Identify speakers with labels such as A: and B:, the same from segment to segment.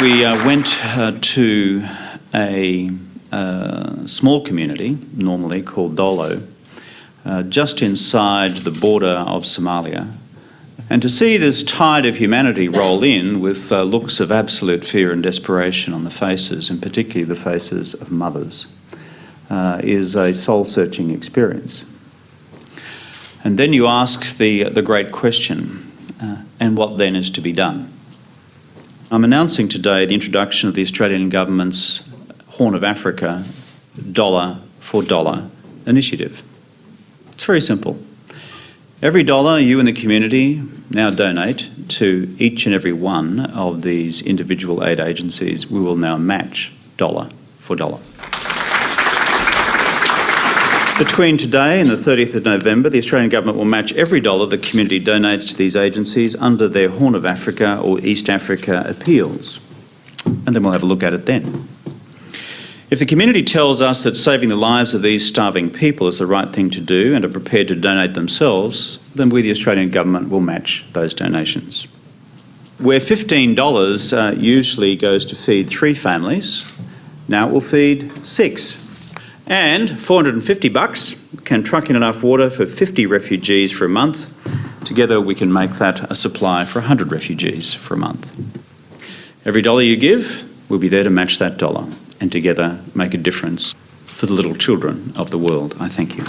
A: We went to a small community, normally called Dolo, just inside the border of Somalia, and to see this tide of humanity roll in with looks of absolute fear and desperation on the faces, and particularly the faces of mothers, is a soul-searching experience. And then you ask the great question, and what then is to be done? I'm announcing today the introduction of the Australian Government's Horn of Africa dollar for dollar initiative. It's very simple. Every dollar you and the community now donate to each and every one of these individual aid agencies, we will now match dollar for dollar. Between today and the 30th of November, the Australian Government will match every dollar the community donates to these agencies under their Horn of Africa or East Africa appeals. And then we'll have a look at it then. If the community tells us that saving the lives of these starving people is the right thing to do and are prepared to donate themselves, then we, the Australian Government, will match those donations. Where $15 usually goes to feed 3 families, now it will feed 6. And $450 can truck in enough water for 50 refugees for a month. Together we can make that a supply for 100 refugees for a month. Every dollar you give, we'll be there to match that dollar and together make a difference for the little children of the world. I thank you.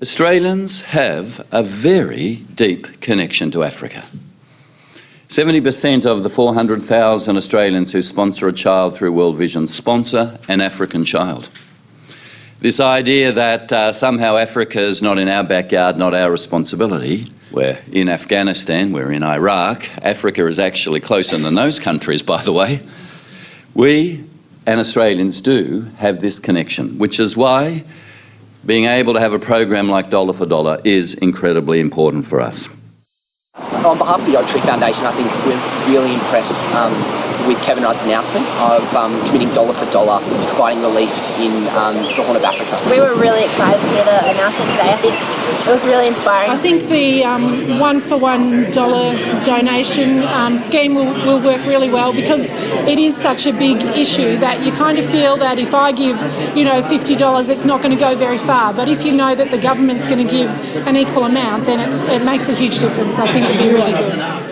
B: Australians have a very deep connection to Africa. 70% of the 400,000 Australians who sponsor a child through World Vision sponsor an African child. This idea that somehow Africa is not in our backyard, not our responsibility. We're in Afghanistan, we're in Iraq. Africa is actually closer than those countries, by the way. We and Australians do have this connection, which is why being able to have a program like Dollar for Dollar is incredibly important for us.
C: On behalf of the Oaktree Foundation, I think we're really impressed with Kevin Rudd's announcement of committing dollar for dollar, providing relief in the Horn of Africa.
D: We were really excited to hear the announcement today. I think it was really inspiring.
E: I think the $1-for-$1 donation scheme will work really well because it is such a big issue that you kind of feel that if I give, $50, it's not going to go very far. But if you know that the government's going to give an equal amount, then it makes a huge difference. I think it'd be really good.